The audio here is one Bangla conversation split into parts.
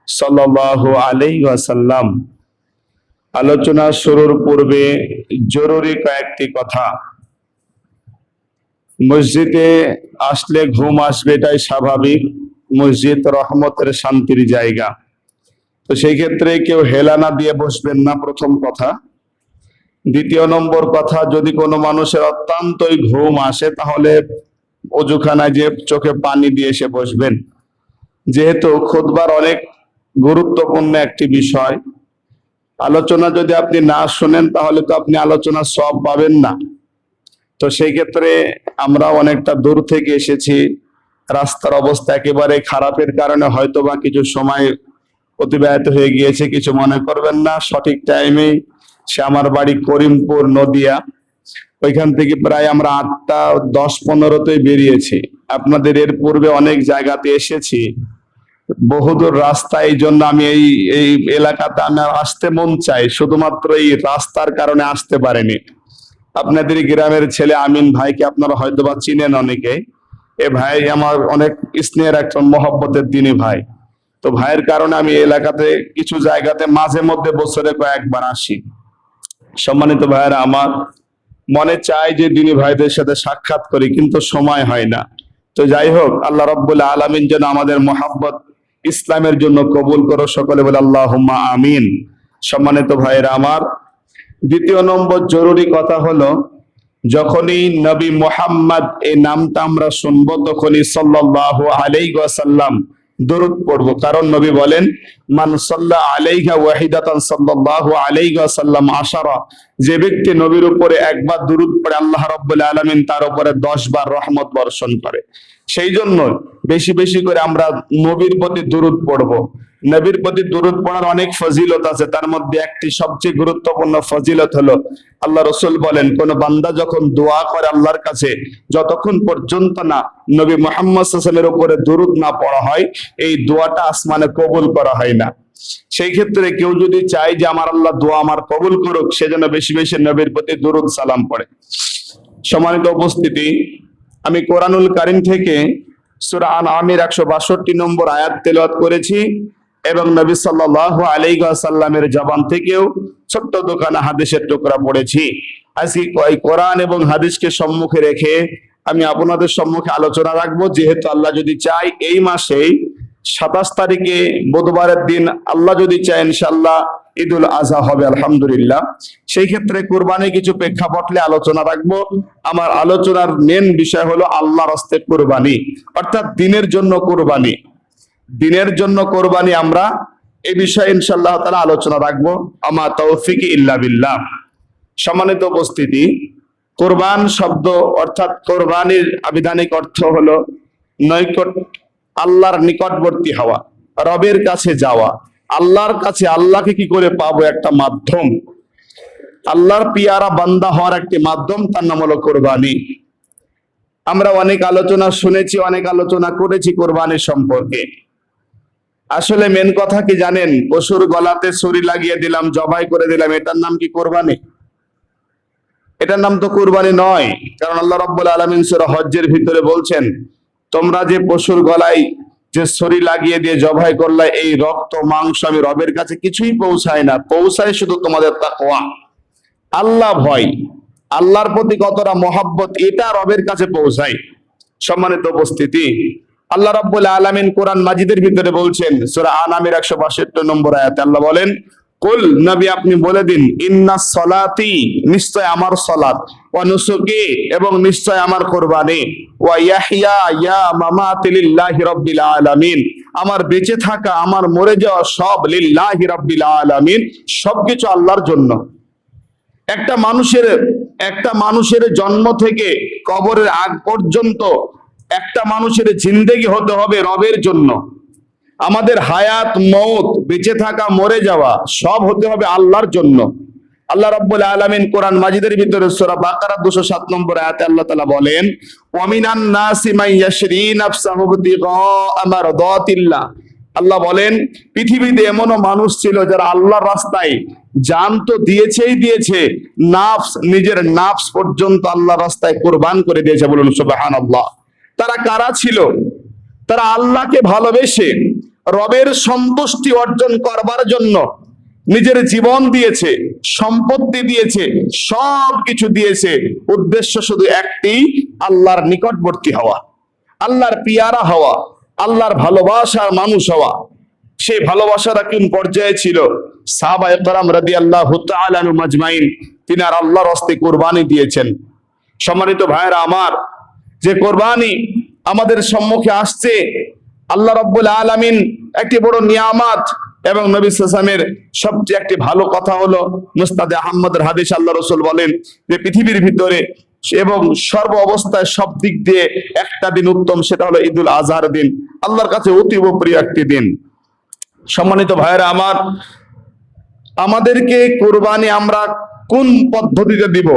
সাল্লাল্লাহু আলাইহি ওয়াসাল্লাম। আলোচনা শুরুর পূর্বে জরুরি কয়েকটি কথা। মসজিদে আসলে ঘুম আসবে, এটাই স্বাভাবিক। মসজিদ রহমতের, শান্তির জায়গা। তো সেই ক্ষেত্রে কেউ হেলানা দিয়ে বসবেন না, প্রথম কথা। দ্বিতীয় নম্বর কথা, যদি কোনো মানুষের অত্যন্তই ঘুম আসে তাহলে অজুখানায় যে চোখে পানি দিয়ে এসে বসবেন। যেহেতু খুতবার অনেক গুরুত্বপূর্ণ একটি বিষয়, আলোচনা যদি আপনি না শোনেন তাহলে তো আপনি আলোচনার সওয়াব পাবেন না। তো সেই ক্ষেত্রে আমরা অনেকটা দূর থেকে এসেছি, রাস্তার অবস্থা একেবারে খারাপের কারণে হয়তোবা কিছু সময় অতিবাহিত হয়ে গিয়েছে, কিছু মনে করবেন না। সঠিক টাইমে সে আমার বাড়ি করিমপুর নদিয়া, ওইখান থেকে প্রায় আমরা 8:10-15-তেই বেরিয়েছি। আপনাদের এর পূর্বে অনেক জায়গাতে এসেছি, বহুদূর রাস্তা। এই জন্য আমি এই এলাকাতে আমার আসতে মন চাই, শুধুমাত্র এই রাস্তার কারণে আসতে পারেনি। আপনাদের গ্রামের ছেলে আমিন ভাইকে আপনারা হয়তোবা চিনেন অনেকে। এ ভাই আমার অনেক স্নেহের একজন মহব্বতের দিনী ভাই। তো ভাইয়ের কারণে আমি এলাকাতে কিছু জায়গাতে মাঝে মধ্যে বছরে কয়েকবার আসি। সম্মানিত ভাইয়েরা আমার, মনে চাই যে দিনী ভাইদের সাথে সাক্ষাৎ করি, কিন্তু সময় হয় না। তো যাই হোক, আল্লাহ রাব্বুল আলামিন যেন আমাদের মহব্বত ইসলামের জন্য কবুল করো, সকলে বলে আল্লাহুম্মা আমিন। সম্মানিত ভাইয়েরা আমার, দ্বিতীয় নম্বর জরুরি কথা হলো, যখনই নবী মুহাম্মদ এই নামটা আমরা শুনবো তখনই সাল্লাল্লাহু আলাইহি ওয়াসাল্লাম দরুদ পড়ব। কারণ নবী বলেন, মান সাল্লা আলাইহা ওয়াহিদাতান সাল্লাল্লাহু আলাইহি ওয়াসাল্লাম আশারা। যে ব্যক্তি নবীর উপরে একবার দরুদ পড়ে আল্লাহ রাব্বুল আলামিন তার উপরে 10 বার রহমত বর্ষণ করে। সেই জন্য বেশি বেশি করে আমরা নবীর প্রতি দরুদ পড়ব। নবীর প্রতি দরুদ পড়ার অনেক ফজিলত আছে, তার মধ্যে একটি সবচেয়ে গুরুত্বপূর্ণ ফজিলত হলো, আল্লাহ রাসূল বলেন, কোন বান্দা যখন দোয়া করে আল্লাহর কাছে, যতক্ষণ পর্যন্ত না নবী মুহাম্মদ সাল্লাল্লাহু আলাইহি ওয়াসাল্লামের উপরে দরুদ না পড়া হয়, এই দোয়াটা আসমানে কবুল করা হয় না। সেই ক্ষেত্রে কেউ যদি চায় যে আমার আল্লাহ দোয়া আমার কবুল করুক, সেজন্য বেশি বেশি নবীর প্রতি দরুদ সালাম পড়ে। সম্মানিত উপস্থিতি, আমি কোরআনুল কারীম থেকে সূরা আনআমের 162 নম্বর আয়াত তেলাওয়াত করেছি এবং নবী সাল্লাল্লাহু আলাইহি ওয়াসাল্লামের জবান থেকেও ছোট্ট দুখানা হাদিসের টুকরা পড়েছি। আজকে এই কোরআন এবং হাদিসকে সম্মুখে রেখে আমি আপনাদের সম্মুখে আলোচনা রাখবো। যেহেতু আল্লাহ যদি চায় এই মাসেই 27 তারিখে বুধবারের দিন আল্লাহ যদি চায় ইনশাআল্লাহ ঈদুল আজহা হবে, আলহামদুলিল্লাহ। সেই ক্ষেত্রে কুরবানি কিছু প্রেক্ষাপটে আলোচনা রাখবো। আমার আলোচনার মেন বিষয় হলো আল্লাহর রাস্তায় কুরবানি, অর্থাৎ দ্বীনের জন্য কুরবানি। দ্বীনের জন্য কোরবানি, আমরা এই বিষয়ে ইনশাআল্লাহ তাআলা আলোচনা রাখবো। আমা তাওফিকি ইল্লা বিল্লাহ। সম্মানিত উপস্থিতি, কোরবান শব্দ অর্থাৎ কোরবানির আবিধানিক অর্থ হলো নৈকট, আল্লাহর নিকটবর্তী হওয়া, রবের কাছে যাওয়া। আল্লাহর কাছে, আল্লাহকে কি করে পাবো, একটা মাধ্যম। আল্লাহর পিয়ারা বান্দা হওয়ার একটি মাধ্যম, তার নাম হলো কোরবানি। আমরা অনেক আলোচনা শুনেছি, অনেক আলোচনা করেছি কোরবানির সম্পর্কে। আসলে মেন কথা কি জানেন? পশুর গলাতে ছুরি লাগিয়ে দিলাম, জবাই করে দিলাম, এটার নাম কি কোরবানি? এটার নাম তো কোরবানি নয়। কারণ আল্লাহ রাব্বুল আলামিন সূরা হজ্জের ভিতরে বলছেন, তোমরা যে পশুর গলায় যে ছুরি লাগিয়ে দিয়ে জবাই করলে, এই রক্ত মাংস আমি রবের কাছে কিছুই পৌঁছায় না, পৌঁছায় শুধু তোমাদের তাকওয়া, আল্লাহ ভয়, আল্লাহর প্রতি কতটা মহব্বত, এটা রবের কাছে পৌঁছায়। সম্মানিত উপস্থিতি, আল্লাহ রাব্বুল আলামিন কোরআন মাজিদের ভিতরে বলছেন, সূরা আনআমের 162 নম্বর আয়াতে আল্লাহ বলেন, কুল, নবী আপনি বলে দিন, ইন্নাস সলাতি, নিশ্চয় আমার সালাত, ওয়া নুসুকি, এবং নিশ্চয় আমার কুরবানি, ওয়া ইয়াহইয়া ইয়া মামাতি লিল্লাহি রাব্বিল আলামিন, আমার বেঁচে থাকা, আমার মরে যাওয়া সব লিল্লাহি রাব্বিল আলামিন, সবকিছু আল্লাহর জন্য। একটা মানুষের জন্ম থেকে কবরের আগ পর্যন্ত একটা মানুষের জিন্দেগি হতে হবে রবের জন্য। আমাদের হায়াত, মওত, বেঁচে থাকা, মরে যাওয়া সব হতে হবে আল্লাহর জন্য। আল্লাহ রাব্বুল আলামিন কোরআন মাজিদের ভিতরে সূরা বাকারা 207 নম্বর আয়াতে আল্লাহ তাআলা বলেন, ওয়া মিনান নাসি মান ইয়াশরি নাফসাহু বিতিগা মারদাতিল্লাহ। আল্লাহ বলেন, পৃথিবীতে এমনও মানুষ ছিল যারা আল্লাহর রাস্তায় জান তো দিয়েছেই দিয়েছে, নাফস, নিজের নাফস পর্যন্ত আল্লাহর রাস্তায় কুরবান করে দিয়েছে। বলুন সুবহানাল্লাহ। তারা কারা ছিল? তারা আল্লাহকে ভালোবেসে রবের সন্তুষ্টি অর্জন করবার জন্য নিজের জীবন দিয়েছে, সম্পত্তি দিয়েছে, সব কিছু দিয়েছে, উদ্দেশ্য শুধু একটি, আল্লাহর নিকটবর্তী হওয়া, আল্লাহর পিয়ারা হওয়া, আল্লাহর ভালোবাসার মানুষ হওয়া। সেই ভালোবাসাটা কোন পর্যায়ে ছিল? সাহাবায়ে কেরাম রাদিয়াল্লাহু তাআলা আনহুম আজমাইন তিনারা আল্লাহর রাস্তায় কুরবানি দিয়েছেন। সম্মানিত ভাইয়েরা আমার, যে কোরবানি আমাদের সম্মুখে আসছে, আল্লাহ রাব্বুল আলামিন একটি বড় নিয়ামত, এবং নবী সাল্লাল্লাহু আলাইহি ওয়াসাল্লামের সবচেয়ে একটি ভালো কথা হলো মুসনাদে আহমদের হাদিস, আল্লাহ রাসূল বলেন যে পৃথিবীর ভিতরে এবং সর্ব অবস্থায় সব দিক দিয়ে একটা দিন উত্তম, সেটা হলো ঈদুল আজহার দিন, আল্লাহর কাছে অতীব প্রিয় একটি দিন। সম্মানিত ভাইয়েরা আমার, আমাদেরকে কুরবানি আমরা কোন পদ্ধতিতে দিব?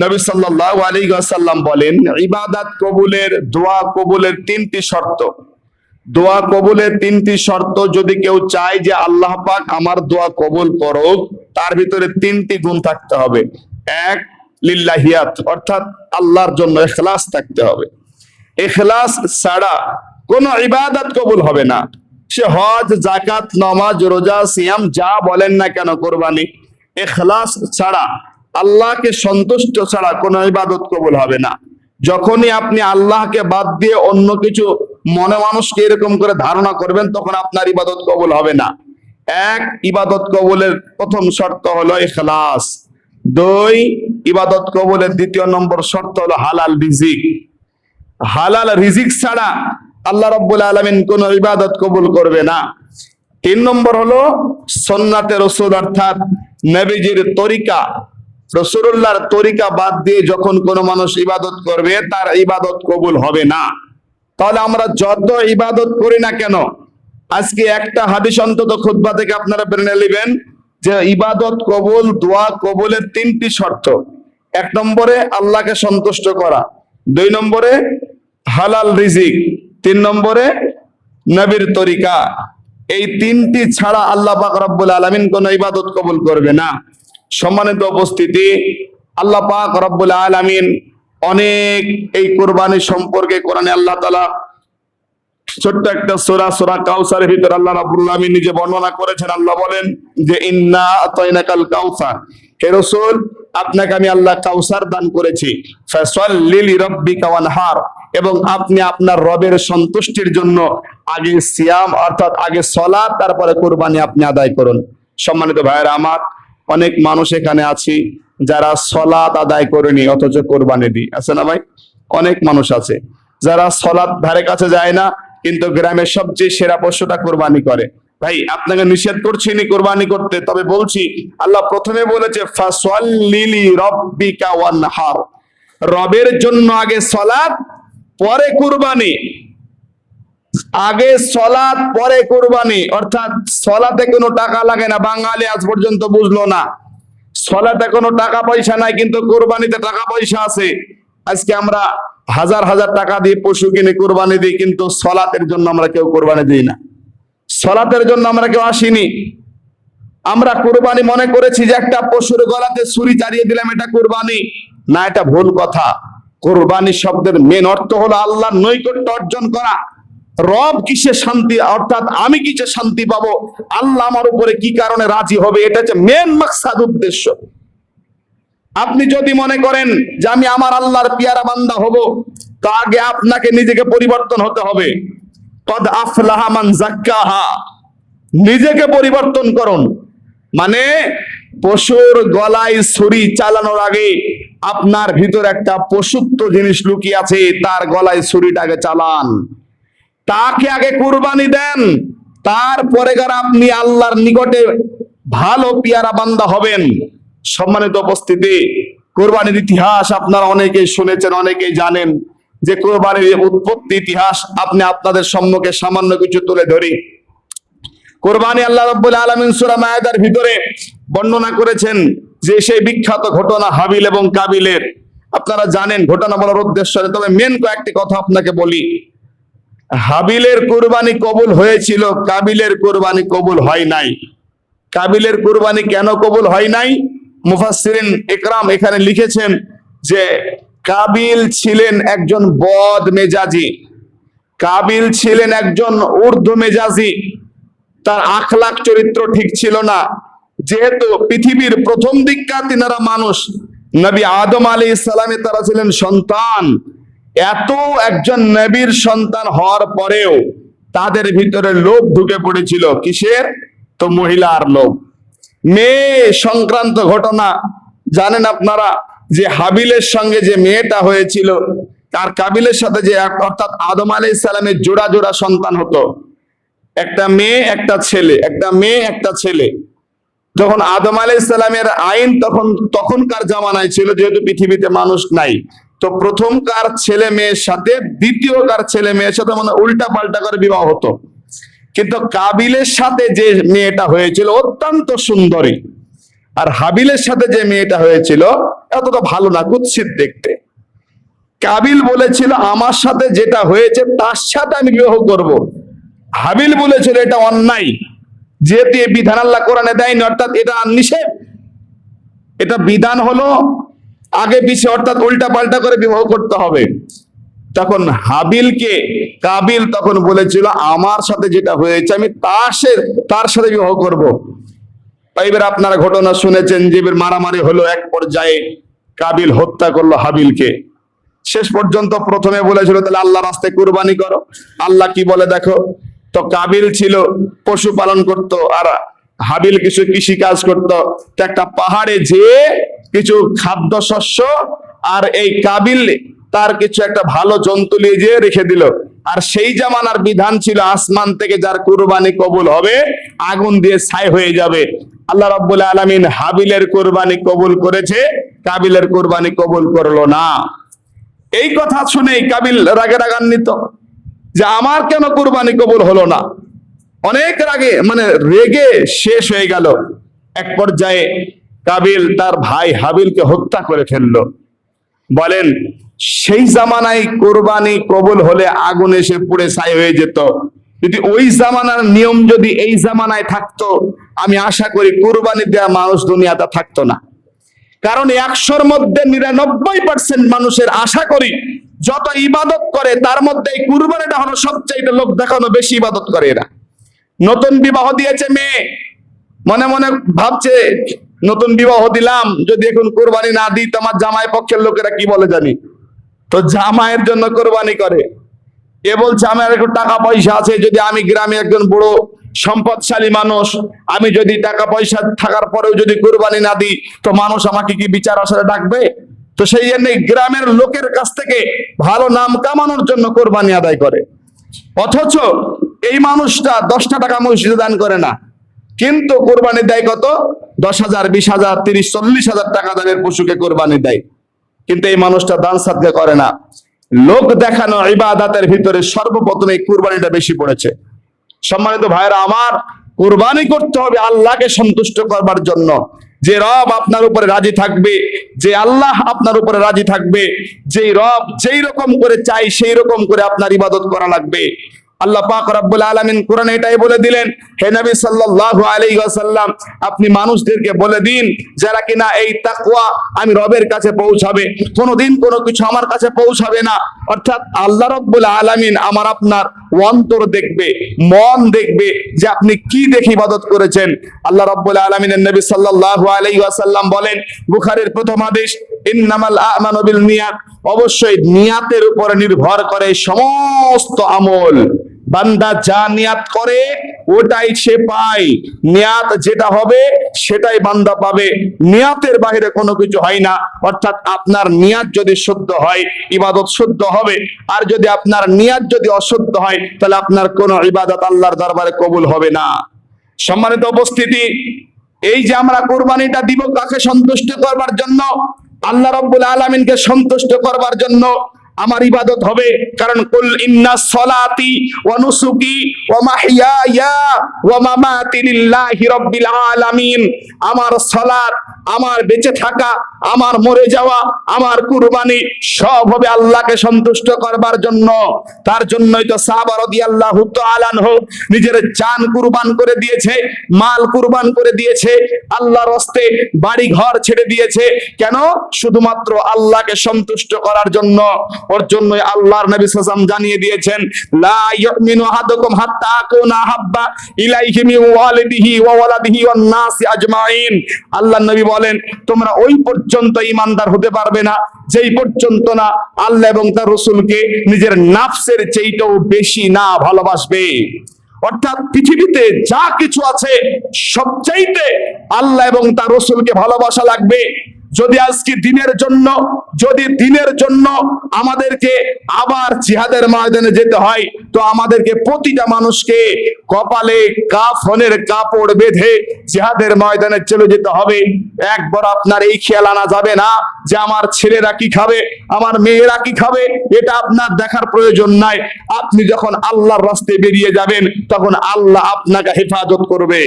নবী সাল্লাল্লাহু আলাইহি ওয়াসাল্লাম বলেন, ইবাদত কবুলের, দোয়া কবুলের তিনটি শর্ত। দোয়া কবুলের তিনটি শর্ত যদি কেউ চায় যে আল্লাহ পাক আমার দোয়া কবুল করুক, তার ভিতরে তিনটি গুণ থাকতে হবে। এক, লিল্লাহিয়াত, অর্থাৎ আল্লাহর জন্য ইখলাস থাকতে হবে। ইখলাস ছাড়া কোনো ইবাদত কবুল হবে না। সে হজ, যাকাত, নামাজ, রোজা, সিয়াম যা বলেন না কেন, কুরবানি ইখলাস ছাড়া, আল্লাহকে সন্তুষ্ট ছাড়া কোনো ইবাদত কবুল হবে না। যখনই আপনি আল্লাহকে বাদ দিয়ে অন্য কিছু মনে মানুষকে এরকম করে ধারণা করবেন, তখন আপনার ইবাদত কবুল হবে না। এক, ইবাদত কবুলের প্রথম শর্ত হলো ইখলাস। দুই, ইবাদত কবুলের দ্বিতীয় নম্বর শর্ত হলো হালাল রিজিক। হালাল রিজিক ছাড়া আল্লাহ রাব্বুল আলামিন কোন ইবাদত কবুল করবে না। তিন নম্বর হলো সুন্নাতে রাসূল, অর্থাৎ নবীজির তরিকা, রাসূলুল্লাহর তরিকা বাদ দিয়ে যখন কোন মানুষ ইবাদত করবে, তার ইবাদত কবুল হবে না। তাহলে আমরা যত ইবাদত করি না কেন, আজকে একটা হাদিস অন্তত খুতবা থেকে আপনারা বেরিয়ে নেবেন যে ইবাদত কবুল, দোয়া কবুলের তিনটি শর্ত। এক নম্বরে আল্লাহকে সন্তুষ্ট করা, দুই নম্বরে হালাল রিজিক, তিন নম্বরে নবীর তরিকা। এই তিনটি ছাড়া আল্লাহ পাক রব্বুল আলামিন কোন ইবাদত কবুল করবে না। সম্মানিত উপস্থিতি, আল্লাহ পাক রব্বুল আলামিন অনেক এই কুরবানি সম্পর্কে কোরআনে আল্লাহ তাআলা ছোট্ট একটা সূরা, সূরা কাউসারের ভিতরে আল্লাহ রাব্বুল আলামিন নিজে বর্ণনা করেছেন। আল্লাহ বলেন যে ইন্না আতাইনাকাল কাউসার, হে রাসূল আপনাকে আমি আল্লাহ কাউসার দান করেছি, ফাসাল্লি লিরাব্বিকা ওয়ানহার, এবং আপনি আপনার রবের সন্তুষ্টির জন্য আগে সিয়াম, অর্থাৎ আগে সালাত, তারপরে কুরবানি আপনি আদায় করুন। সম্মানিত ভাইয়েরা আমার, অনেক মানুষ এখানে আছি যারা সালাত আদায় করেনি অথচ কুরবানি দিই, আছে না ভাই? অনেক মানুষ আছে যারা সালাত ধারে কাছে যায় না, কিন্তু গ্রামের সবচেয়ে সেরা পশুটা কুরবানি করে। ভাই আপনাকে নিষেধ করছি নি কুরবানি করতে, তবে বলছি আল্লাহ প্রথমে বলেছে ফাসাল্লি লিরাব্বিকা ওয়ানহার, রবের জন্য আগে সালাত পরে কুরবানি। আগে সালাত পরে কুরবানি, অর্থাৎ সালাতে কোনো টাকা লাগে না। বাঙালি আজ পর্যন্ত বুঝলো না, সালাতে কোনো টাকা পয়সা নাই, কিন্তু কুরবানিতে টাকা পয়সা আছে। আজকে আমরা হাজার হাজার টাকা দিয়ে পশু কিনে কুরবানি দিই, কিন্তু সালাতের জন্য আমরা কেউ কুরবানি দিই না। সালাতের জন্য আমরা কেউ আসিনি। আমরা কুরবানি মনে করেছি যে একটা পশুর গলাতে ছুরি চালিয়ে দিলাম, এটা কুরবানি না, এটা ভুল কথা। কুরবানি শব্দের মেন অর্থ হলো আল্লাহর নৈকট্য অর্জন করা। রব কিসে শান্তি, অর্থাৎ আমি কিসে শান্তি পাবো, আল্লাহ আমার উপরে কি কারণে রাজি হবে, এটা হচ্ছে মেন মাকসাদ, উদ্দেশ্য। আপনি যদি মনে করেন যে আমি আমার আল্লাহর পিয়ারা বান্দা হব, তো আগে আপনাকে নিজেকে পরিবর্তন হতে হবে। কদ আফলাহা মান যাক্কাহা, নিজেকে পরিবর্তন করুন। মানে পশুর গলায় ছুরি চালানোর আগে আপনার ভিতর একটা পশুত্ব জিনিস লুকিয়ে আছে, তার গলায় ছুরিটাকে চালান, তাকে আগে কুরবানি দেন, তারপরে আপনি আল্লাহর নিকটে ভালো পিয়ারা বান্দা হবেন। সম্মানিত উপস্থিতি, কুরবানির ইতিহাস আপনারা অনেকেই শুনেছেন, অনেকেই জানেন যে কুরবানির উৎপত্তি ইতিহাস আপনি আপনাদের সম্মুখে সামান্য কিছু তুলে ধরি। কুরবানি আল্লাহ রাব্বুল আলামিন সূরা মায়েদার ভিতরে বর্ণনা করেছেন যে সেই বিখ্যাত ঘটনা হাবিল এবং কাবিলের। আপনারা জানেন ঘটনা বলার উদ্দেশ্য, তবে মেন কয়েকটি কথা আপনাকে বলি। হাবিলের কুরবানি কবুল হয়েছিল, কাবিলের কুরবানি কবুল হয় নাই। কাবিলের কুরবানি কেন কবুল হয় নাই? মুফাসসিরিন ইকরাম এখানে লিখেছেন যে কাবিল ছিলেন একজন বদ মেজাজি, কাবিল ছিলেন একজন ঊর্ধ্ব মেজাজি। তার আখলাক চরিত্র ঠিক ছিল না। যেহেতু পৃথিবীর প্রথম দিককার তিনারা মানুষ, নবী আদম আলাইহিস সালামে তারা ছিলেন সন্তান। এত একজন নবীর সন্তান হওয়ার পরেও তাদের ভিতরে লোভ ঢুকে পড়েছিল। কিসের? তো মহিলার লোভ। মেয়ে সংক্রান্ত ঘটনা জানেন আপনারা, যে হাবিলের সঙ্গে যে মেয়েটা হয়েছিল, আর কাবিলের সাথে যে অর্থাৎ আদম আলাইহিস সালামের জোড়া জোড়া সন্তান হতো, একটা মেয়ে একটা ছেলে, একটা মেয়ে একটা ছেলে। যখন আদম আলাইহিস সালামের আইন তখনকার জামানায় ছিল, যেহেতু পৃথিবীতে মানুষ নাই, তো প্রথমকার ছেলে মেয়ের সাথে দ্বিতীয়কার ছেলে মেয়ের সাথে মানে উল্টা পাল্টা করে বিবাহ হতো। কিন্তু কাবিলের সাথে যে মেয়েটা হয়েছিল অত্যন্ত সুন্দরী, আর হাবিলের সাথে যে মেয়েটা হয়েছিল এতটা ভালো না, কুৎসিত দেখতে। কাবিল বলেছিল আমার সাথে যেটা হয়েছে তার সাথে আমি বিবাহ করব। হাবিল বলেছিল এটা অন্যায়, যেহেতু এই বিধান আল্লাহ কোরআনে দেয়নি, অর্থাৎ এটা নিষেধ। এটা বিধান হলো আগে পিছে, অর্থাৎ উল্টা পাল্টা করে বিবাহ করতে হবে। তখন কাবিল তখন বলেছিল আমার সাথে যেটা হয়েছে আমি তার সাথে বিবাহ করব। এবার আপনারা ঘটনা শুনেছেন যে মারামারি হলো, এক পর্যায়ে কাবিল হত্যা করলো হাবিলকে। শেষ পর্যন্ত প্রথমে বলেছিল তাহলে আল্লাহ রাস্তায় কুরবানি করো। আল্লাহ কি বলে দেখো, তো কাবিল ছিল পশুপালন করত, আর হাবিল কিছু কৃষি কাজ করত। একটা পাহাড়ে যেয়ে কিছু খাদ্যশস্য আর এই কাবিল তার কিছু একটা ভালো জন্তু নিয়ে যেয়ে রেখে দিল। আর সেই জামানার বিধান ছিল আসমান থেকে যার কুরবানি কবুল হবে আগুন দিয়ে ছাই হয়ে যাবে। আল্লাহ রাব্বুল আলামিন হাবিলের কুরবানি কবুল করেছে, কাবিলের কুরবানি কবুল করলো না। এই কথা শুনেই কাবিল রাগে রাগান্বিত যে আমার কেন কুরবানি কবুল হলো না। অনেক রেগে শেষ হয়ে গেল। এক পর্যায়ে কাবিল তার ভাই হাবিলকে হত্যা করে ফেললো। বলেন সেই জামানায় কুরবানি কবুল হলে আগুন এসে পুড়ে ছাই হয়ে যেত। যদি ওই জামানার নিয়ম যদি এই জামানায় থাকতো, আমি আশা করি কুরবানি দেওয়া মানুষ দুনিয়াতে থাকতো না। কারণ 100-র মধ্যে 99% মানুষের আশা করি যত ইবাদত করে তার মধ্যে এই কুরবানিটা হলো সবচেয়ে লোক দেখানো বেশি ইবাদত করে এরা। নতুন বিবাহ দিয়েছে মেয়ে, মনে মনে ভাবছে নতুন বিবাহ দিলাম, যদি এখন কুরবানি না দিই তো আমার জামাই পক্ষের লোকেরা কি বলে জানি, তো জামাইয়ের জন্য কুরবানি করে। এ বলছে আমার একটু টাকা পয়সা আছে, যদি আমি গ্রামে একজন বড় সম্পদশালী মানুষ, আমি যদি টাকা পয়সা থাকার পরেও যদি কুরবানি না দিই তো মানুষ আমাকে কি বিচার আসরে ডাকবে। তো সেই জন্য গ্রামের লোকের কাছ থেকে ভালো নাম কামানোর জন্য কুরবানি আদায় করে। অথচ এই মানুষটা 10টা টাকা মসজিদে দান করে না, কিন্তু কুরবানি দেয় কত? 10,000, 20,000, 30, 40,000 টাকা দামের পশুকে কুরবানি দেয়। কিন্তু এই মানুষটা দান সাদকা করে না। লোক দেখানো ইবাদতের ভিতরে সর্বপ্রথম এই কুরবানিটা বেশি পড়েছে। সম্মানিত ভাইরা আমার, কুরবানি করতে হবে আল্লাহকে সন্তুষ্ট করবার জন্য। যে রব আপনার উপরে রাজি থাকবে, যে আল্লাহ আপনার উপরে রাজি থাকবে, যেই রব যেই রকম করে চাই সেই রকম করে আপনার ইবাদত করা লাগবে। আল্লাহ পাক রব্বুল আলামিন কোরআনে এটাই বলে দিলেন, হে নবী সাল্লাল্লাহু আলাইহি ওয়াসাল্লাম, আপনি মানুষদেরকে বলে দিন যারা কিনা এই তাকওয়া আমি রবের কাছে পৌঁছাবে, কোনোদিন কোনো কিছু আমার কাছে পৌঁছাবে না। অর্থাৎ আল্লাহ রব্বুল আলামিন আমার আপনার অন্তর দেখবে, মন দেখবে, যে আপনি কি দেখে ইবাদত করেছেন। আল্লাহ রব্বুল আলামিনের নবী সাল্লাল্লাহু আলাইহি ওয়াসাল্লাম বলেন, বুখারীর প্রথম হাদিস, ইন্নামাল আমানু বিল নিয়াত, অবশ্যই নিয়াতের উপরে নির্ভর করে সমস্ত আমল। বান্দা যা নিয়াত করে ওটাই সে পায়, নিয়াত যেটা হবে সেটাই বান্দা পাবে, নিয়াতের বাইরে কোনো কিছু হয় না। অর্থাৎ আপনার নিয়াত যদি শুদ্ধ হয় ইবাদত শুদ্ধ হবে, আর যদি আপনার নিয়াত যদি অশুদ্ধ হয় তাহলে আপনার কোনো ইবাদত আল্লাহর দরবারে কবুল হবে না। সম্মানিত উপস্থিতি, এই যে আমরা কুরবানিটা দিব কাকে সন্তুষ্ট করবার জন্য? আল্লাহ রাব্বুল আলামিনকে সন্তুষ্ট করবার জন্য আমার ইবাদত হবে। কারণ কুল ইন্না সলাতি ওয়া নুসুকি ওয়া মাহইয়ায়া ওয়া মামাতি লিল্লাহি রাব্বিল আলামিন, আমার সালাত, আমার বেঁচে থাকা, আমার মরে যাওয়া, আমার কুরবানি সব হবে আল্লাহকে সন্তুষ্ট করবার জন্য। তার জন্যই তো সাহাবা রাদিয়াল্লাহু তাআলা আনহু নিজের জান কুরবান করে দিয়েছে, মাল কুরবান করে দিয়েছে, আল্লাহর রাস্তায় বাড়ি ঘর ছেড়ে দিয়েছে। কেন? শুধুমাত্র আল্লাহকে সন্তুষ্ট করার জন্য। ওর জন্যই আল্লাহর নবী সাল্লাল্লাহু আলাইহি ওয়াসাল্লাম জানিয়ে দিয়েছেন, লা ইউমিনু আহাদুকুম হাত্তা আকুনা হাব্বা ইলাইহি মিন ওয়ালিদিহি ওয়া ওয়ালাদিহি ওয়ান নাসি আজমাইন। আল্লাহর নবী বলেন, তোমরা ওই পর্যন্ত ঈমানদার হতে পারবে না যেই পর্যন্ত না আল্লাহ এবং তার রাসূলকে নিজের নাফসের চাইতেও বেশি না ভালোবাসবে। অর্থাৎ পৃথিবীতে যা কিছু আছে সবচাইতে আল্লাহ এবং তার রাসূলকে ভালোবাসা লাগবে। যদি আজকে দিনের জন্য আমাদেরকে আবার জিহাদের ময়দানে যেতে হয়, তো আমাদেরকে প্রতিটা মানুষকে কপালে কাফনের কাপড় বেঁধে জিহাদের ময়দানে চলে যেতে হবে। একবার আপনার এই খেয়াল আনা যাবে না যে আমার ছেলেরা কি খাবে, আমার মেয়েরা কি খাবে, এটা আপনার দেখার প্রয়োজন নাই। আপনি যখন আল্লাহর রাস্তায় বেরিয়ে যাবেন, তখন আল্লাহ আপনাকে হেফাজত করবে।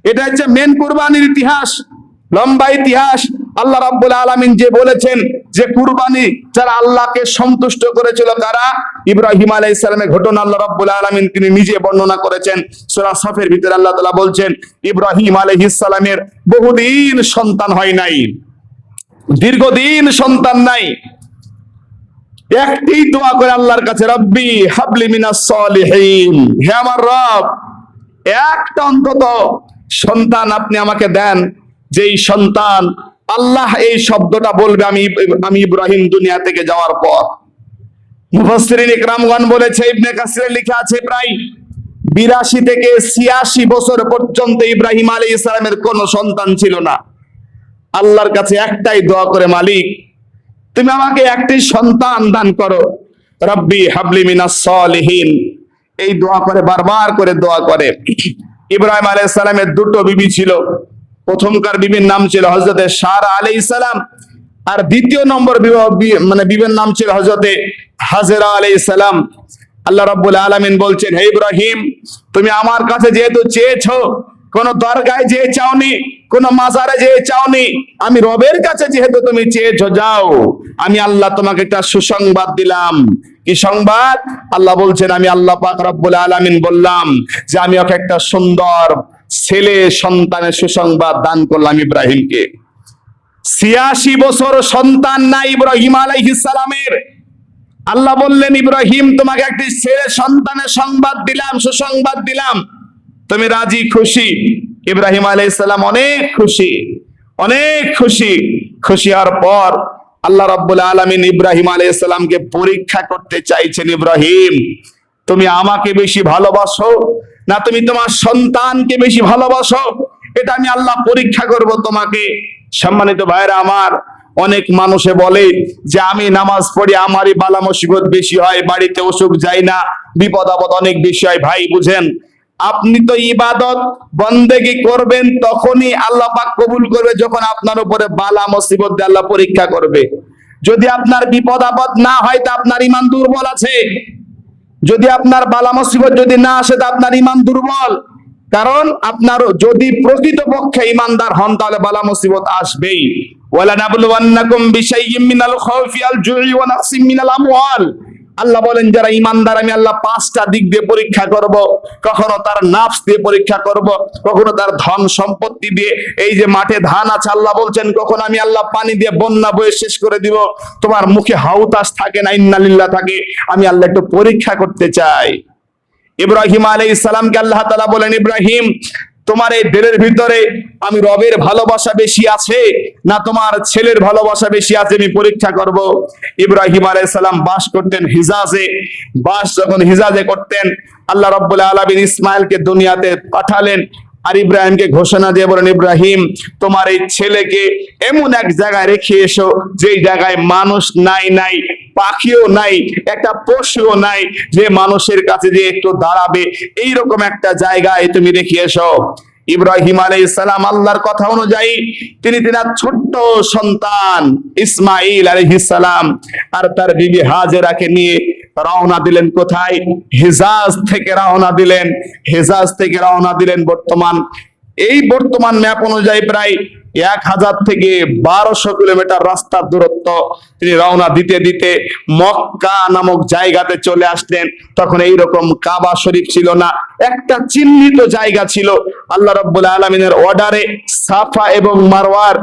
এটা হচ্ছে মেন কুরবানির ইতিহাস, লম্বা ইতিহাস। আল্লাহ রাব্বুল আলামিন যে বলেছেন যে কুরবানি যারা আল্লাহকে সন্তুষ্ট করেছিল কারা, ইব্রাহিম আলাইহিস সালামের ঘটনা আল্লাহ রাব্বুল আলামিন তিনি নিজে বর্ণনা করেছেন। সূরা সাফের ভিতরে আল্লাহ তাআলা বলছেন, ইব্রাহিম আলাইহিস সালামের বহুদিন সন্তান হয় নাই, দীর্ঘদিন সন্তান নাই। একটি দোয়া করে আল্লাহর কাছে, রব্বি হাবলি মিনাস সলিহিন, হে আমার রব একটা অন্তত সন্তান আপনি আমাকে দেন, যেই সন্তান আল্লাহ এই শব্দটা বলবে আমি ইব্রাহিম দুনিয়া থেকে যাওয়ার পর। মুফাসসিরিন ইকরামগণ বলেছে, ইবনে কাসিরে লেখা আছে প্রায় 82 থেকে 86 বছর পর্যন্ত ইব্রাহিম আলাইহিস সালামের কোনো সন্তান ছিল না। আল্লাহর কাছে একটাই দোয়া করে, মালিক তুমি আমাকে একটি সন্তান দান করো, রব্বি হাবলি মিনাস সলিহিন। এই দোয়া করে বারবার করে দোয়া করে। ইব্রাহিম আলাইহিস সালামের দুটো বিবি ছিল। প্রথমকার বিবির নাম ছিল হযরতে সারা আলাইহিস সালাম, আর দ্বিতীয় নম্বর বিবির নাম ছিল হযরতে হাজেরা আলাইহিস সালাম। আল্লাহ রাব্বুল আলামিন বলছেন, হে ইব্রাহিম তুমি আমার কাছে যেহেতু চেয়েছো, কোন দরগায় যে চাওনি, কোন মাজারে যে চাওনি, আমি রবের কাছে যেহেতু তুমি চেয়েছো, যাও আমি আল্লাহ তোমাকে একটা সুসংবাদ দিলাম। কি সংবাদ? আল্লাহ বলছেন, আমি আল্লাহ পাক রব্বুল আলামিন বললাম যে আমি ওকে একটা সুন্দর ছেলে সন্তানের সুসংবাদ দান করলাম ইব্রাহিমকে। 86 বছর সন্তান নাই ইব্রাহিম আলাইহিস সালামের। আল্লাহ বললেন, ইব্রাহিম তোমাকে একটি ছেলে সন্তানের সংবাদ দিলাম, সুসংবাদ দিলাম, তুমি রাজি খুশি? ইব্রাহিম আলাইহিস সালাম অনেক খুশি, অনেক খুশি। খুশি হওয়ার পর আল্লাহ রাব্বুল আলামিন ইব্রাহিম আলাইহিস সালামকে পরীক্ষা করতে চাইছেন, ইব্রাহিম তুমি আমাকে বেশি ভালোবাসো না তুমি তোমার সন্তানকে বেশি ভালোবাসো, এটা আমি আল্লাহ পরীক্ষা করব তোমাকে। সম্মানিত ভাইরা আমার, অনেক মানুষে বলে যে আমি নামাজ পড়ি আমারই বালা মুসিবত বেশি হয়, বাড়িতে অসুখ যায় না, বিপদ আপদ অনেক বেশি হয়। ভাই বুঝেন, আপনি তো ইবাদত বন্দেগী করবেন তখনই আল্লাহ পাক কবুল করবে যখন আপনার উপরে বালা মুসিবত দিয়ে আল্লাহ পরীক্ষা করবে। যদি আপনার বিপদ আপদ না হয় তা আপনার ঈমান দুর্বল আছে। যদি আপনার বালা মুসিবত যদি না আসে তা আপনার ঈমান দুর্বল। কারণ আপনার যদি প্রকৃতপক্ষে ঈমানদার হন তাহলে বালা মুসিবত আসবেই। ওয়ালা নাবলুওয়ান্নাকুম বিশাইয়্যিম মিনাল খাউফি ওয়াল জুই ওয়া নাকসিম মিনাল আমওয়াল। আল্লাহ বলেন যারা ঈমানদার আমি আল্লাহ 5টা দিক দিয়ে পরীক্ষা করব। কখনো তার নাফস দিয়ে পরীক্ষা করব, কখনো তার ধন সম্পত্তি দিয়ে। এই যে মাঠে ধান আছে, আল্লাহ বলছেন কখনো আমি আল্লাহ পানি দিয়ে বন্যা বয়ে শেষ করে দিব। তোমার মুখে হাউতাস থাকে না, ইন্নালিল্লাহ থাকে, আমি আল্লাহ একটু পরীক্ষা করতে চাই। ইব্রাহিম আলাইহিস সালামকে আল্লাহ তাআলা বলেন, ইব্রাহিম তোমার এই দিলের ভিতরে আমি রবের ভালোবাসা বেশি আছে না তোমার ছেলের ভালোবাসা বেশি আছে, আমি পরীক্ষা করব। ইব্রাহিম আলাইহিস সালাম বাস করতেন হিজাজে। যখন হিজাজে করতেন, আল্লাহ রাব্বুল আলামিন ইসমাইলকে দুনিয়াতে পাঠালেন। আর ইব্রাহিমকে ঘোষণা দিয়ে বলেন, ইব্রাহিম তোমার এই ছেলেকে এমন এক জায়গায় রেখে এসো যে জায়গায় মানুষ নাই, পাখিও নাই, একটা পশুও নাই, যে মানুষের কাছে যে একটু দাঁড়াবে এইরকম একটা জায়গায় তুমি রেখে এসো। ইব্রাহিম আলাইহিস সালাম আল্লাহর কথা অনুযায়ী তিনি তার ছোট্ট সন্তান ইসমাইল আলাইহিস সালাম আর তার বিবি হাজেরাকে নিয়ে রওনা দিলেন। কোথায়? হিজাজ থেকে রওনা দিলেন। হিজাজ থেকে রওনা দিলেন বর্তমান এই বর্তমান ম্যাপ অনুযায়ী প্রায় 1000 থেকে 1200 কিলোমিটার রাস্তার দূরত্ব তিনি রওনা দিতে দিতে মক্কা নামক জায়গাতে চলে আসলেন। তখন এইরকম কাবা শরীফ ছিল না, একটা চিহ্নিত জায়গা ছিল। আল্লাহ রাব্বুল আলামিনের অর্ডারে সাফা এবং মারওয়ার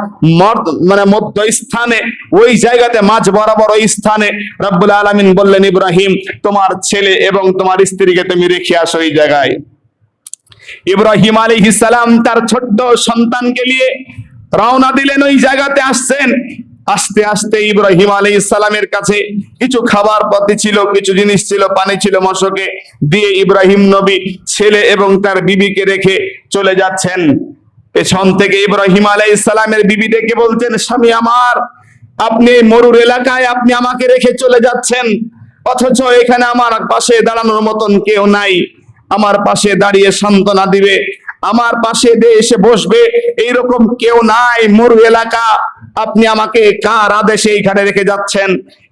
মধ্য স্থানে, ওই জায়গাতে মাঝ বরাবর ওই স্থানে রাব্বুল আলামিন বললেন, ইব্রাহিম তোমার ছেলে এবং তোমার স্ত্রীকে তুমি রেখে আসো এই জায়গায়। ইব্রাহিম আলাইহিস সালাম তার ছোট্ট সন্তানকে নিয়ে রওনা দিলেন, ওই জায়গাতে আসছেন। আস্তে আস্তে ইব্রাহিম আলাইহিস সালামের কাছে কিছু খাবার পাতি ছিল, কিছু জিনিস ছিল, পানি ছিল, মশকে দিয়ে ইব্রাহিম নবী ছেলে এবং তার বিবিকে রেখে চলে যাচ্ছেন। পেছন থেকে ইব্রাহিম আলাইহিস সালামের বিবি ডেকে বলছেন, স্বামী আমার, আপনি মরুর এলাকায় আপনি আমাকে রেখে চলে যাচ্ছেন, অথচ এখানে আমার পাশে দাঁড়ানোর মতন কেউ নাই, আমার পাশে দাঁড়িয়ে সান্ত্বনা দিবে, আমার পাশে এসে বসবে এইরকম কেউ নাই, মরু এলাকা, আপনি আমাকে কার আদেশে এখানে রেখে যাচ্ছেন?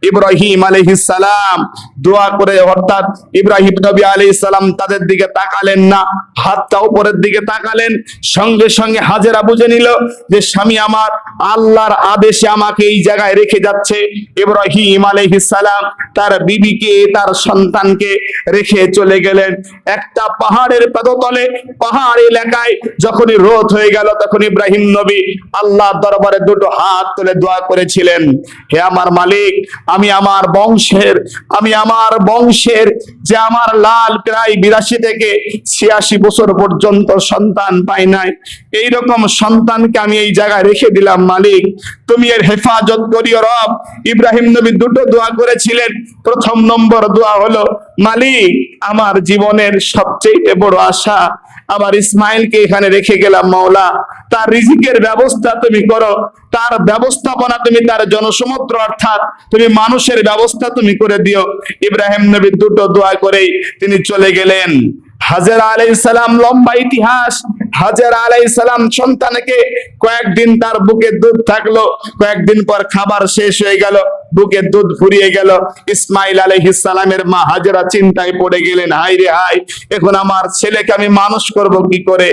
ইব্রাহিম আলাইহিস সালাম দোয়া করে, অর্থাৎ ইব্রাহিম নবী আলাইহিস সালাম তাদের দিকে তাকালেন না, হাতটা উপরের দিকে তাকালেন। সঙ্গে সঙ্গে হাজেরা বুঝে নিল যে স্বামী আমার আল্লাহর আদেশে আমাকে এই জায়গায় রেখে যাচ্ছে। ইব্রাহিম আলাইহিস সালাম তার বিবিকে, তার সন্তানকে রেখে চলে গেলেন একটা পাহাড়ের পদতলে। পাহাড় এলাকায় যখনই রোদ হয়ে গেল, তখন ইব্রাহিম নবী আল্লাহর দরবারে দুটো হাত তুলে দোয়া করেছিলেন, হে আমার মালিক, আমি আমার বংশের যে আমার লাল প্রায় 82 থেকে 86 বছর পর্যন্ত সন্তান পাই নাই, এইরকম সন্তানকে আমি এই জায়গায় রেখে দিলাম, মালিক তুমি এর হেফাজত করিও রব। ইব্রাহিম নবী দুটো দোয়া করেছিলেন। প্রথম নম্বর দোয়া হলো, মালিক আমার জীবনের সবচেয়ে বড় আশা আমার ইসমাইলকে এখানে রেখে গেলাম, মাওলা তার রিজিকের ব্যবস্থা তুমি করো, তার ব্যবস্থাপনা তুমি, তার জনসমুদ্র অর্থাৎ তুমি মানুষের ব্যবস্থা তুমি করে দিও। ইব্রাহিম নবী দুটো দোয়া করেই তিনি চলে গেলেন। হাজেরা আলাইহিস সালাম, লম্বা ইতিহাস। হাজেরা আলাইহিস সালাম সন্তানকে কয়েকদিন তার বুকে দুধ থাকলো, কয়েকদিন পর খাবার শেষ হয়ে গেল, বুকে দুধ ফুরিয়ে গেল। ইসমাইল আলাইহিস সালামের মা হাজেরা চিন্তায় পড়ে গেলেন, হায় রে হায়, এখন আমার ছেলেকে আমি মানুষ করব কি করে,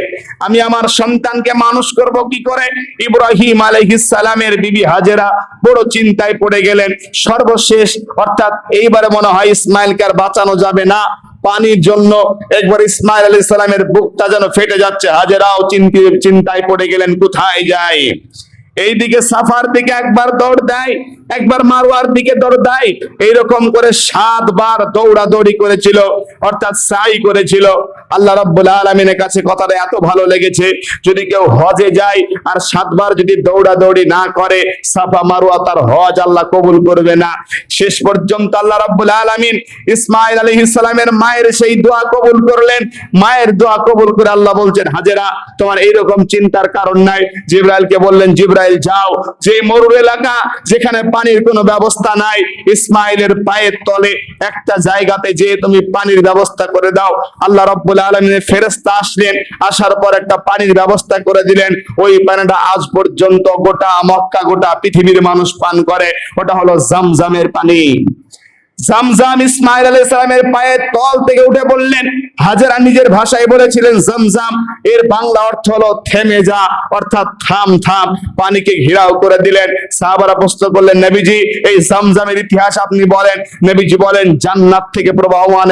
আমি আমার সন্তানকে মানুষ করব কি করে? ইব্রাহিম আলাইহিস সালামের বিবি হাজেরা বড় চিন্তায় পড়ে গেলেন। সর্বশেষ অর্থাৎ এইবারে মনে হয় ইসমাইলকে আর বাঁচানো যাবে না, পানির জন্য একবার ইসমাইল আলাইহিস সালামের বুকটা যেন ফেটে যাচ্ছে। হাজেরাও চিন্তায় পড়ে গেলেন, কোথায় যায়? এইদিকে সাফার দিকে একবার দৌড় দেয়, একবার মারওয়ার দিকে দৌড় দেয়, এইরকম করে 7 বার দৌড়াদৌড়ি করেছিল, অর্থাৎ সাই করেছিল। আল্লাহ রাব্বুল আলামিনের কাছে কথাটা এত ভালো লেগেছে, যদি কেউ হজে যায় আর 7 বার যদি দৌড়াদৌড়ি না করে, সাফা মারওয়া, তার হজ আল্লাহ কবুল করবে না। শেষ পর্যন্ত আল্লাহ রাব্বুল আলামিন ইসমাইল আলাইহিস সালামের মায়ের সেই দোয়া কবুল করলেন। মায়ের দোয়া কবুল করে আল্লাহ বলছেন, হাজেরা তোমার এইরকম চিন্তার কারণ নাই। জিবরাইলকে বললেন, জিবরাইল যাও, যে মরুর এলাকা যেখানে পানির কোনো ব্যবস্থা নাই, ইসমাইলের পায়ের তলে একটা জায়গাতে যে তুমি পানির ব্যবস্থা করে দাও। আল্লাহ রাব্বুল আলামিনের ফেরেশতা আসলেন, আসার পর একটা পানির ব্যবস্থা করে দিলেন। ওই পানিটা আজ পর্যন্ত গোটা মক্কা, গোটা পৃথিবীর মানুষ পান করে, ওটা হলো জামজামের পানি। জামজাম ইসমাইল আলাইহিস সালামের পায়ের তল থেকে উঠে বললেন। হাজেরা নিজের ভাষায় বলেছিলেন জামজাম, এর বাংলা অর্থ হলো থেমে যা, অর্থাৎ থাম থাম, পানিকে ঘেরাও করে দিলেন। সাহাবারা প্রশ্ন করলেন, নবীজি এই জামজামের ইতিহাস আপনি বলেন। নবীজি বলেন, জান্নাত থেকে প্রবাহমান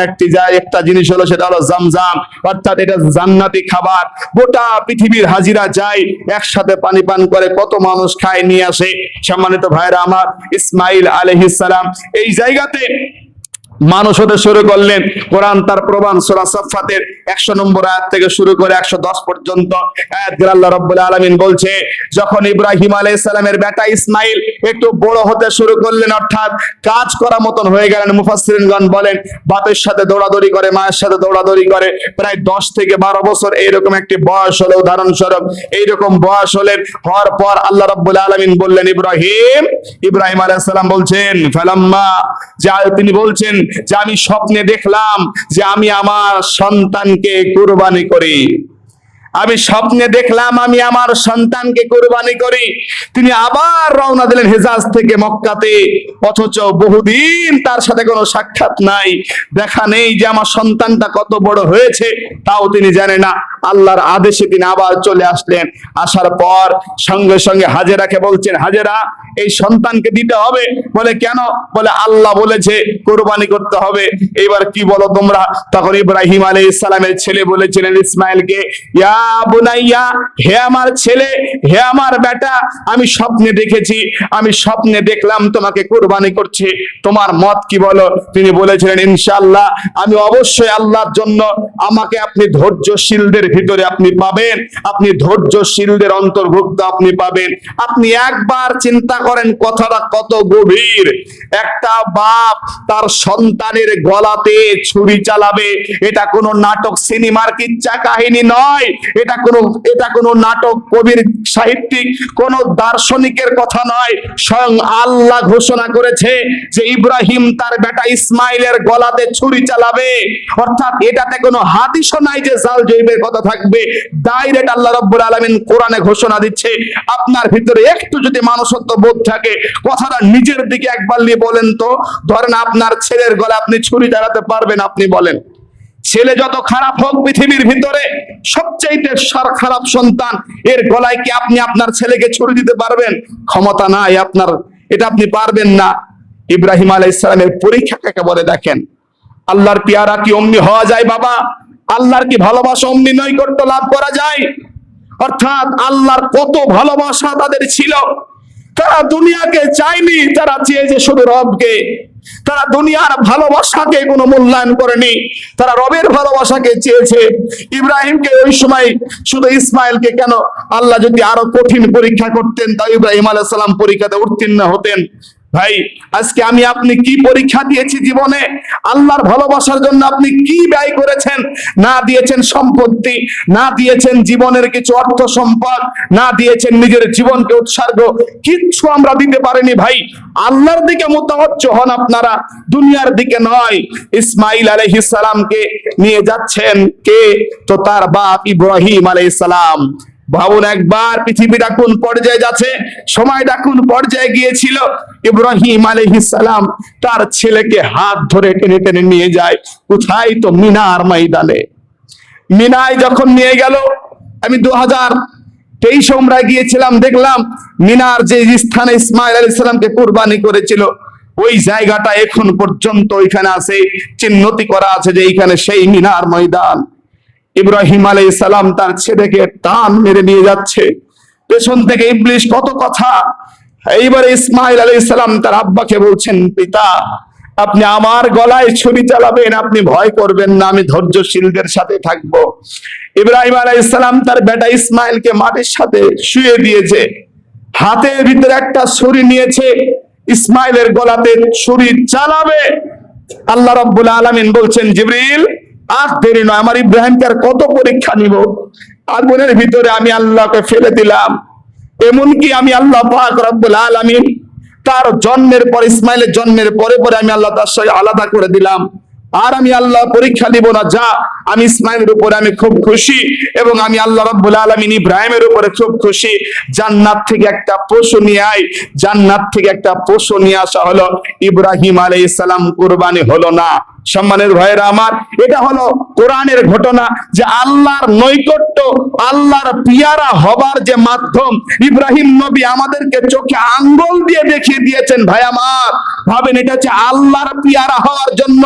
একটা জিনিস হলো, সেটা হলো জামজাম, অর্থাৎ এটা জান্নাতি খাবার। গোটা পৃথিবীর হাজিরা যায় একসাথে পানি পান করে, কত মানুষ খায়, নিয়ে আসে। সম্মানিত ভাইরা আমার, ইসমাইল আলাইহিস সালাম এই জায়গাতে মানুষ হতে শুরু করলেন। কোরআন তার প্রমাণ সূরা সাফফাতের 100 নম্বর আয়াত থেকে শুরু করে 110 পর্যন্ত আয়াতগুলো আল্লাহ রাব্বুল আলামিন বলছে, যখন ইব্রাহিম আলাইহিস সালামের বেটা ইসমাইল একটু বড় হতে শুরু করলেন, অর্থাৎ কাজ করা মতন হয়ে গেলেন, মুফাসসিরিনগণ বলেন বাপের সাথে দৌড়াদৌড়ি করে, মায়ের সাথে দৌড়াদৌড়ি করে, প্রায় 10 থেকে 12 বছর এইরকম একটি বয়স হলো। উদাহরণস্বরূপ এইরকম বয়স হওয়ার পর আল্লাহ রাব্বুল আলামিন বললেন, ইব্রাহিম আলাইহিস সালাম বলছেন, ফালাম্মা, তিনি বলছেন যে আমি স্বপ্নে দেখলাম যে আমি আমার সন্তানকে কুরবানি করি। আমি স্বপ্নে দেখলাম আমি আমার সন্তানকে কোরবানি করি। তিনি আবার রওনা দিলেন হেজাজ থেকে মক্কাতে, অথচ বহুদিন তার সাথে কোনো সাক্ষাৎ নাই, দেখা নেই যে আমার সন্তানটা কত বড় হয়েছে তাও তিনি জানেন না। আল্লাহর আদেশে তিনি আবার চলে আসলেন। আসার পর সঙ্গে সঙ্গে হাজেরাকে বলছেন, হাজেরা এই সন্তানকে দিতে হবে। বলে কেন? বলে আল্লাহ বলেছে কোরবানি করতে হবে। এবার কি বলো তোমরা? তখন ইব্রাহিম আলাইহিস সালামের ছেলে বলেছিলেন ইসমাইলকে, ইয়া বুনাইয়া, হে আমার ছেলে, হে আমার বেটা, আমি স্বপ্নে দেখেছি, আমি স্বপ্নে দেখলাম তোমাকে কোরবানি করছে, তোমার মত কি বলো? তিনি বলেছিলেন, ইনশাআল্লাহ আমি অবশ্যই আল্লাহর জন্য, আমাকে আপনি ধৈর্যশীলদের ভিতরে আপনি পাবেন, আপনি ধৈর্যশীলদের অন্তর্ভুক্ত আপনি পাবেন। আপনি একবার চিন্তা করেন কথাটা কত গভীর। একটা বাপ তার সন্তানের গলাতে ছুরি চালাবে, এটা কোনো নাটক সিনেমার কিচ্ছা কাহিনী নয়, এটা কোনো নাটক কবির সাহিত্যিক কোন দার্শনিকের কথা নয়। স্বয়ং আল্লাহ ঘোষণা করেছে যে ইব্রাহিম তার বেটা ইসমাইলের গলাতে ছুরি চালাবে। অর্থাৎ এটাতে কোনো হাদিসও নাই যে জাল জৈবের কথা থাকবে। ডাইরেক্ট আল্লাহ রাব্বুল আলামিন কোরআনে ঘোষণা দিচ্ছে। আপনার ভিতরে একটু যদি মানুষত্ব বোধ থাকে, কথাটা নিজের দিকে একবার নিয়ে বলেন তো। ধরেন আপনার ছেলের গলায় আপনি ছুরি চালাতে পারবেন? আপনি বলেন। ছেলে যত খারাপ হোক পৃথিবীর ভিতরে, সবচাইতে খারাপ সন্তান, এর গলায় কি আপনি আপনার ছেলেকে ছুরি দিতে পারবেন? ক্ষমতা নাই আপনার, এটা আপনি পারবেন না। ইব্রাহিম আলাইহিস সালামের পরীক্ষা কাকে বলে দেখেন। আল্লাহর পেয়ারা কি অমনি হওয়া যায় বাবা? আল্লাহর কি ভালোবাসা অমনি নৈকট্য লাভ করা যায়? অর্থাৎ আল্লাহর কত ভালোবাসা তাদের ছিল। তারা দুনিয়াকে চায়নি, তারা চেয়েছে শুধু রবকে। তারা দুনিয়ার ভালোবাসাকে কোনো মূল্যায়ন করেনি, তারা রবের ভালোবাসাকে চেয়েছে। ইব্রাহিমকে ওই সময় শুধু ইসমাইলকে কেন, আল্লাহ যদি আরো কঠিন পরীক্ষা করতেন তাও ইব্রাহিম আলাইহিস সালাম পরীক্ষাতে উত্তীর্ণ হতেন। ভাই, আজকে আমি আপনি কি পরীক্ষা দিয়েছি জীবনে? আল্লাহর ভালোবাসার জন্য আপনি কি ব্যয় করেছেন? না দিয়েছেন সম্পত্তি, না দিয়েছেন জীবনের কিছু অর্থ সম্পদ, না দিয়েছেন নিজের জীবনকে উৎসর্গ, কিচ্ছু আমরা দিতে পারিনি ভাই। আল্লাহর দিকে মুতাওয়াজ্জ হন আপনারা, দুনিয়ার দিকে নয়। ইসমাইল আলাইহিস সালামকে নিয়ে যাচ্ছেন কে? তো তার বাপ ইব্রাহিম আলাইহিস সালাম। ভাবুন একবার পৃথিবীটা কোন পর্যায়ে যাচ্ছে, সময়টা কোন পর্যায়ে গিয়েছিল। ইব্রাহিম আলাইহিস সালাম তার ছেলেকে হাত ধরে টেনে টেনে নিয়ে যায় কোথায়? তো মিনার ময়দানে। মিনায় যখন নিয়ে গেল, আমি 2023 আমরা গিয়েছিলাম, দেখলাম মিনার যে স্থানে ইসমাইল আলাইহিস সালামকে কুরবানি করেছিল ওই জায়গাটা এখন পর্যন্ত ওইখানে আছে, চিহ্নিত করা আছে যে এইখানে সেই মিনার ময়দান। ইব্রাহিম আলাইহিস সালাম তার ছেলেকে টান মেরে নিয়ে যাচ্ছে, পেছন থেকে ইবলিশ কত কথা। এইবারে ইসমাইল আলাইহিস সালাম তার আব্বাকে বলছেন, পিতা আপনি আমার গলায় ছুরি চালাবেন, আপনি ভয় করবেন না, আমি ধৈর্যশীলদের সাথে থাকব। ইব্রাহিম আলাইহিস সালাম তার বেটা ইসমাইলকে মাটির সাথে শুয়ে দিয়েছে, হাতের ভিতরে একটা ছুরি নিয়েছে, ইসমাইলের গলাতে ছুরি চালাবে। আল্লাহ রাব্বুল আলামিন বলছেন, জিবরিল আর দেরি নয়, আমার ইব্রাহিমকে আর কত পরীক্ষা নিব? আগুনের ভিতরে আমি আল্লাহকে ফেলে দিলাম। এমনকি আমি আল্লাহ পাক রব্বুল আলামিন তার জন্মের পর, ইসমাইলের জন্মের পরে পরে আমি আল্লাহ তার সঙ্গে আলাদা করে দিলাম। আর আমি আল্লাহ পরীক্ষা দিব না। যা, আমি ইসমাইলের উপরে আমি খুব খুশি, এবং আমি আল্লাহ রাব্বুল আলামিন ইব্রাহিমের উপরে খুব খুশি। জান্নাত থেকে একটা পশু নিয়ে আয়। জান্নাত থেকে একটা পশু নিয়ে আসা হলো। ইব্রাহিম আলাইহিস সালাম কুরবানি হলো না। সম্মানের ভাইয়েরা আমার, এটা হলো কোরআনের ঘটনা যে আল্লাহর নৈকট্য, আল্লাহর পিয়ারা হবার যে মাধ্যম ইব্রাহিম নবী আমাদেরকে চোখে আঙ্গুল দিয়ে দেখিয়ে দিয়েছেন। ভাই আমার, ভাবেন এটা হচ্ছে আল্লাহর পিয়ারা হওয়ার জন্য।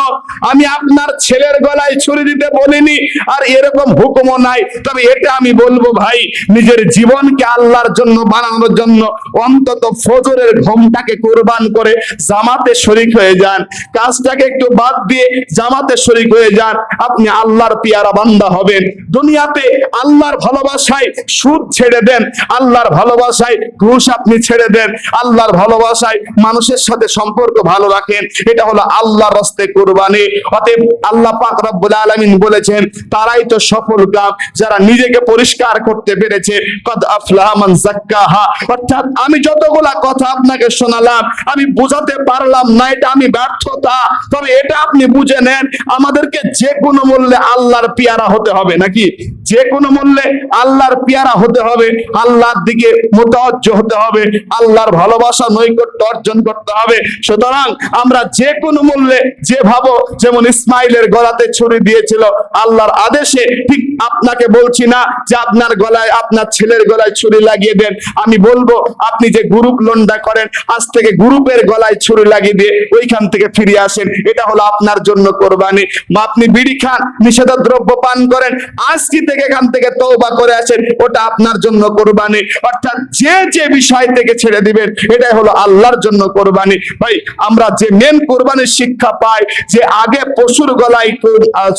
আমি আপনার ছেলের গলায় ছুরি দিতে বলিনি, আর এরকম হুকুমও নাই। তবে এটা আমি বলবো ভাই, নিজের জীবনকে আল্লাহর জন্য বানানোর জন্য অন্তত ফজরের ঘুমটাকে কুরবান করে জামাতে শরীক হয়ে যান। কাজটাকে একটু বাদ দিয়ে জামাতে শরীক হয়ে যান, আপনি আল্লাহর পিয়ারা বান্দা হবেন। দুনিয়াতে আল্লাহর ভালোবাসায় সুদ ছেড়ে দেন, আল্লাহর ভালোবাসায় ঘুষ আপনি ছেড়ে দেন, আল্লাহর ভালোবাসায় মানুষের সাথে সম্পর্ক ভালো রাখেন। এটা হলো আল্লাহর রাস্তায় কুরবানি। অতএব আল্লাহ পাক রব্বুল আলামিন বলেছেন, তারাই তো সফল কাম যারা নিজেকে পরিষ্কার করতে পেরেছে। কদ আফলাহা মান যাক্কাহা। অর্থাৎ আমি যতগুলা কথা আপনাকে শোনালাম, আমি বোঝাতে পারলাম না, এটা আমি ব্যর্থতা, তবে এটা আপনি বুঝে নেন, আমাদেরকে যে কোনো মূল্যে আল্লাহর পেয়ারা হতে হবে, নাকি? যে কোনো মূল্যে আল্লাহর পেয়ারা হতে হবে, আল্লাহর দিকে মুতাওয়াজ্জ হতে হবে, আল্লাহর ভালোবাসা নৈকট্য অর্জন করতে হবে। সুতরাং আমরা যে কোনো মূল্যে, যে ভাবো, যেমন ইসমাইলের গলাতে ছুরি দিয়েছিল আল্লাহর আদেশে, ঠিক আপনাকে বলছি না যে আপনার গলায়, আপনার ছেলের গলায় ছুরি লাগিয়ে দেন। আমি বলবো আপনি যে গ্রুপ লন্ডা করেন, আজ থেকে গ্রুপের গলায় ছুরি লাগিয়ে দিয়ে ওইখান থেকে ফিরে আসেন। এটা হলো আপনার জন্য কোরবানি। আপনি বিড়ি খান, নিষিদ্ধ দ্রব্য পান করেন, আজকে থেকে এখান থেকে তওবা করে আসেন, ওটা আপনার জন্য কোরবানি। অর্থাৎ যে যে বিষয় থেকে ছেড়ে দিবেন, এটাই হলো আল্লাহর জন্য কোরবানি। ভাই, আমরা যে মেন কোরবানির শিক্ষা পাই, যে আগে পশুর গলায়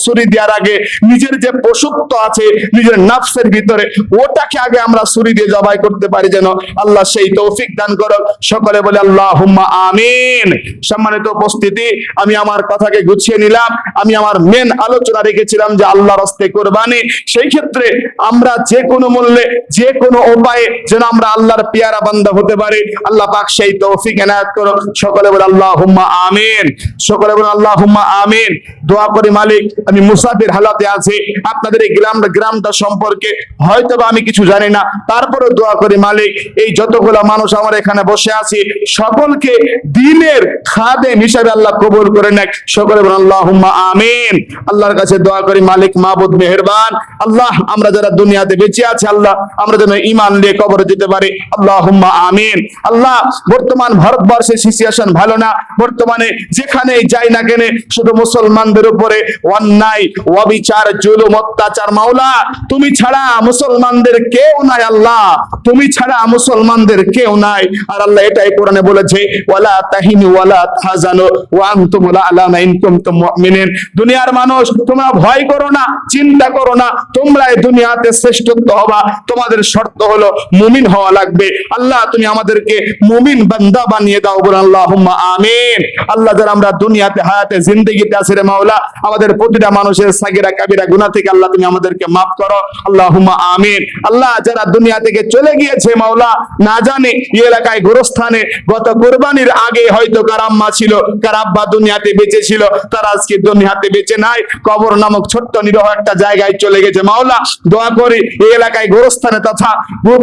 ছুরি দেওয়ার আগে নিজের যে পশুত্ব আছে, নিজের নাফসের ভিতরে, ওটাকে আগে আমরা ছুরি দিয়ে জবাই করতে পারি, যেন আল্লাহ সেই তৌফিক দান করুন। সকলে বলে আল্লাহুম্মা আমিন। সম্মানিত উপস্থিতি, আমি আমার কথাকে গুছিয়ে নিলাম। আমি আমার মেন আলোচনা রেখেছিলাম যে আল্লাহর রাস্তায় কোরবানি। সেই ক্ষেত্রে আমরা যে কোনো মূল্যে, যে কোনো উপায়ে যেন আমরা আল্লাহর পেয়ারা বান্দা হতে পারি, আল্লাহ পাক সেই তৌফিক এনায়েত করুন। সকলে বলে আল্লাহুম্মা আমিন। সকলে বলে আল্লাহুম্মা আমিন। দোয়া করি মালিক, আমি মুসাফির হালাতে আছি, আপনাদের এই গ্রামটা সম্পর্কে হয়তো বা আমি কিছু জানি না, তারপরে দোয়া করি মালিক, এই যতগুলো মানুষ আমার এখানে বসে আছি, সকলকে দ্বীনের খাদেম হিসেবে আল্লাহ কবুল করে নেক। সকলে বলেন আল্লাহুম্মা আমিন। আল্লাহর কাছে দোয়া করি মালিক মাবুদ মেহেরবান, আল্লাহ আমরা যারা দুনিয়াতে বেঁচে আছি, আল্লাহ আমরা যেন ঈমান নিয়ে কবরে যেতে পারি। আল্লাহুম্মা আমিন। আল্লাহ, বর্তমান ভারতবর্ষের সিচুয়েশন ভালো না। বর্তমানে যেখানেই যাই না কেন, শুধু মুসলমানদের উপরে অন্যায়, অবিচার, জুলুম, অত্যাচার। মাওলা, তুমি ছাড়া মুসলমানদের কেউ নাই। আল্লাহ, তুমি ছাড়া মুসলমানদের কেউ নাই। আর আল্লাহ এটাই কোরআনে বলেছে, ওয়ালা তাহিনু ওয়ালা তাহজানু ওয়া আনতুম আ'লানা ইন কুনতুম মুমিনিন। দুনিয়ার মানুষ, তোমরা ভয় করো না, চিন্তা করো না, তোমরা এই দুনিয়াতে শ্রেষ্ঠত্ব হবা। তোমাদের শর্ত হলো মুমিন হওয়া লাগবে। আল্লাহ, তুমি আমাদেরকে মুমিন বান্দা বানিয়ে দাও। বলেন আল্লাহুম্মা আমিন। আল্লাহ, যারা আমরা দুনিয়াতে হায়াতে জিন্দেগিতে আছি রে মাওলা, আমাদের প্রতিটা মানুষের সাগিরা কাবিরা গুনাহ থেকে আল্লাহ তুমি আমাদেরকে মাফ করো। আল্লাহুম্মা আমিন। আল্লাহ, যারা দুনিয়া থেকে চলে গিয়েছে মাওলা, না জানি এই এলাকায় গোরস্থানে গত কুরবানির আগে হয়তো কার আম্মা ছিল, কার আব্বা দুনিয়াতে বেঁচে ছিল, তারা আজকে দুনিয়াতে বেঁচে নাই, কবর নামক ছোট্ট নিরহ একটা জায়গায় চলে গেছে। মাওলা, দোয়া করি এই এলাকায় গোরস্থানে তথা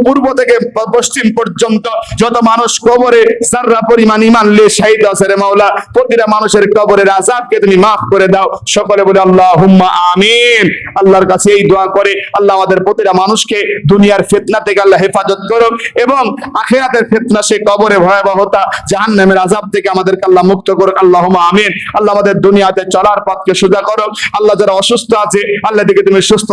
পূর্ব থেকে পশ্চিম পর্যন্ত যত মানুষ কবরে যাররা পরিমাণ ঈমান নিয়ে শহীদ আছে রে মাওলা, প্রতিটা মানুষের কবরের আযাবকে তুমি মাফ করে দাও। সকলে বলে আল্লাহুম্মা আমিন। আল্লাহর কাছে এই দোয়া করে, আল্লাহ আমাদের প্রতিটা মানুষকে দুনিয়ার ফিতনা থেকে আল্লাহ হেফাজত করুন, এবং আখিরাতের ফিতনা, সে কবরে ভয়াবহতা, জাহান্নামের আযাব থেকে আমাদেরকে আল্লাহ মুক্ত করুন। আল্লাহুম্মা আমিন। আল্লাহ আমাদের দুনিয়াতে চলার পথকে সোজা করো। আল্লাহ, যারা অসুস্থ আছে, আল্লাহ দিকে তুমি সুস্থ